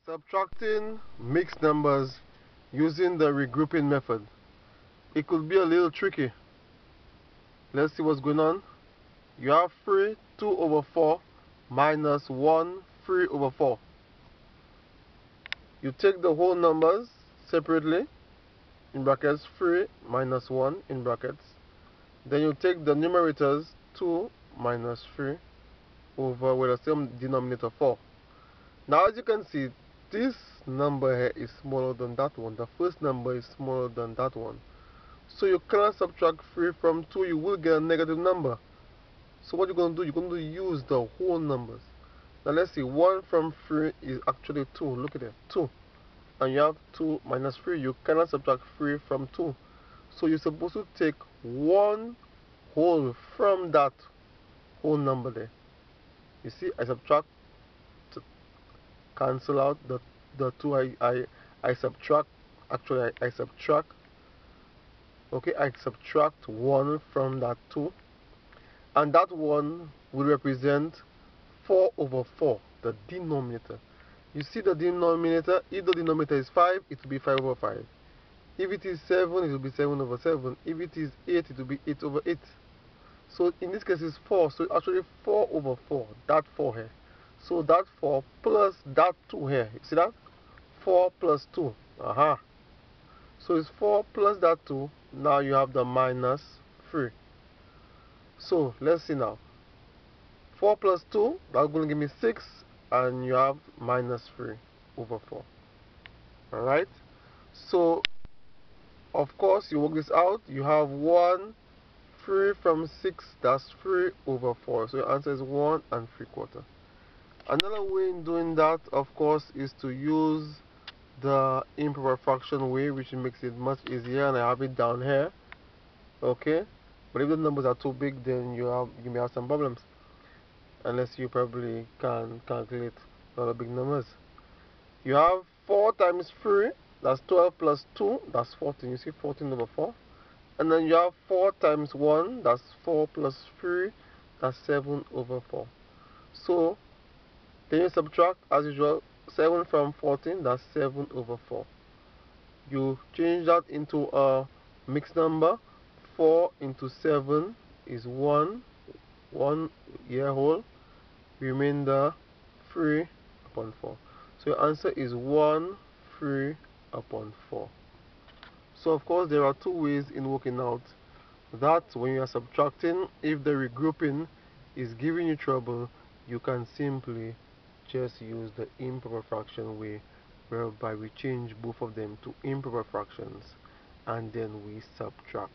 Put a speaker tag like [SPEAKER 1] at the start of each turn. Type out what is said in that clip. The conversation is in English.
[SPEAKER 1] Subtracting mixed numbers using the regrouping method. It could be a little tricky. Let's see what's going on. You have 3, 2 over 4 minus 1, 3 over 4. You take the whole numbers separately, in brackets 3 minus 1 in brackets. Then you take the numerators 2 minus 3 over with the same denominator 4. Now as you can see, this number here is smaller than that one. The first number is smaller than that one. So you cannot subtract 3 from 2, you will get a negative number. So what you're going to do, you're going to use the whole numbers. Now let's see, 1 from 3 is actually 2. Look at it, 2. And you have 2 minus 3. You cannot subtract 3 from 2. So you're supposed to take 1 whole from that whole number there. You see, I subtract to cancel out the 2. I subtract, actually I subtract. Okay, I subtract 1 from that 2. And that 1 will represent 4 over 4, the denominator. You see the denominator, if the denominator is 5, it will be 5 over 5. If it is 7, it will be 7 over 7. If it is 8, it will be 8 over 8. So in this case it's 4, so actually 4 over 4, that 4 here. So that 4 plus that 2 here, you see that? 4 plus 2, aha. So it's 4 plus that 2, now you have the minus 3. So let's see now. 4 plus 2, that's going to give me 6, and you have minus 3 over 4. Alright? So, of course, you work this out. You have 1, 3 from 6, that's 3 over 4. So your answer is 1 3/4. Another way in doing that, of course, is to use the improper fraction way, which makes it much easier, and I have it down here. Okay? But if the numbers are too big, then you may have some problems, unless you probably can calculate a lot of big numbers. You have 4 times 3, that's 12 plus 2, that's 14. You see 14 over 4. And then you have 4 times 1, that's 4 plus 3, that's 7 over 4. So then you subtract, as usual, 7 from 14, that's 7 over 4. You change that into a mixed number. 4 into 7 is 1 year whole. Remainder 3 upon 4. So your answer is 1 3 upon 4. So of course there are two ways in working out that. When you are subtracting, if the regrouping is giving you trouble, you can simply just use the improper fraction way, whereby we change both of them to improper fractions and then we subtract.